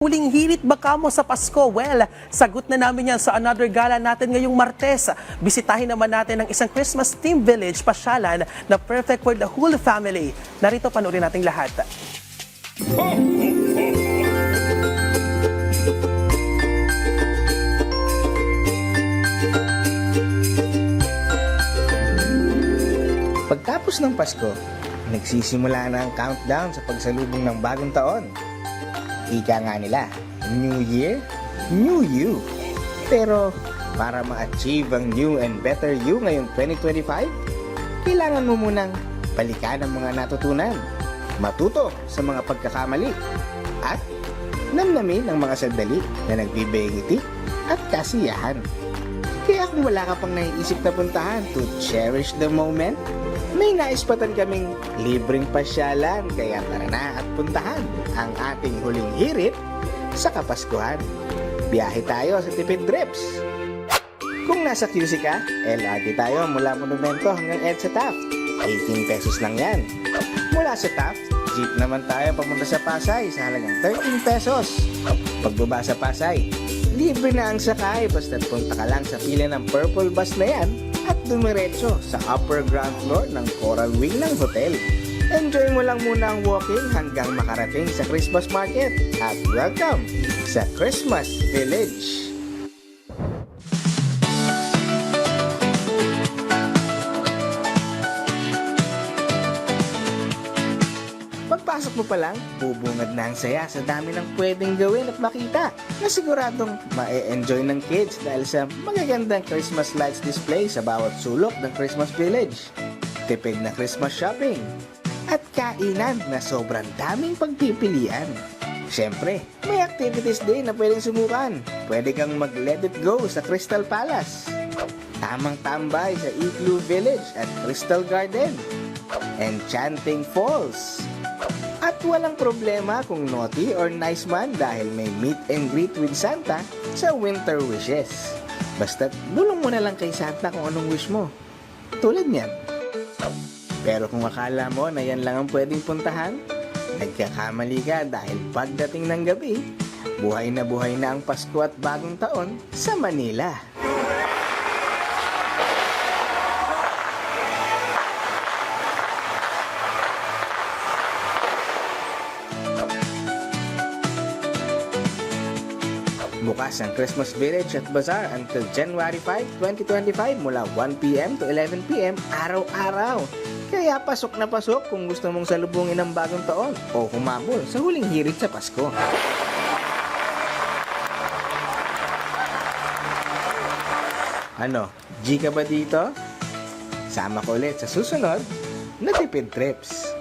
Huling hirit ba kamo sa Pasko? Well, sagot na namin yan sa another gala natin ngayong Martes. Bisitahin naman natin ang isang Christmas theme village pasyalan na perfect for the whole family. Narito, panoorin natin lahat. Pagtapos ng Pasko, nagsisimula na ang countdown sa pagsalubong ng bagong taon. Ika nga nila, New Year, New You. Pero para ma-achieve ang new and better you ngayong 2025, kailangan mo munang balikan ang mga natutunan, matuto sa mga pagkakamali, at namnamin ang mga sandali na nagbibigiti at kasiyahan. Kaya kung wala ka pang naiisip na puntahan to cherish the moment, may naispatan kaming libreng pasyalan, kaya tara na at puntahan ang ating huling hirit sa Kapaskuhan. Biyahe tayo sa Tipid Trips. Kung nasa QC ka, LRT tayo mula Monumento hanggang EDSA Taft. 18 pesos lang yan. Mula sa Taft, jeep naman tayo papunta sa Pasay sa halagang 13 pesos. Pagbaba sa Pasay, libre na ang sakay basta't punta ka lang sa pila ng purple bus na yan at dumiretso sa upper ground floor ng Coral Wing ng hotel. Enjoy mo lang muna ang walking hanggang makarating sa Christmas market at welcome sa Christmas Village. Pagpasok mo pa lang, bubungad na ang saya sa dami ng pwedeng gawin at makita na siguradong ma-enjoy ng kids dahil sa magagandang Christmas lights display sa bawat sulok ng Christmas Village, tipid na Christmas shopping, at kainan na sobrang daming pagpipilian. Siyempre, may activities din na pwedeng subukan. Pwede kang mag-let it go sa Crystal Palace, tamang tambay sa Igloo Village at Crystal Garden, Enchanting Falls, at walang problema kung naughty or nice man dahil may meet and greet with Santa sa Winter Wishes. Basta't bulong mo na lang kay Santa kung anong wish mo. Tulad niyan. Pero kung akala mo na yan lang ang pwedeng puntahan, nagkakamali ka dahil pagdating ng gabi, buhay na ang Pasko at Bagong Taon sa Manila. Bukas ang Christmas Village at Bazaar until January 5, 2025 mula 1 p.m. to 11 p.m. araw-araw. Kaya pasok na pasok kung gusto mong salubungin ang bagong taon o humabol sa huling hirit sa Pasko. Ano, G ka ba dito? Sama ko ulit sa susunod na Tipid Trips.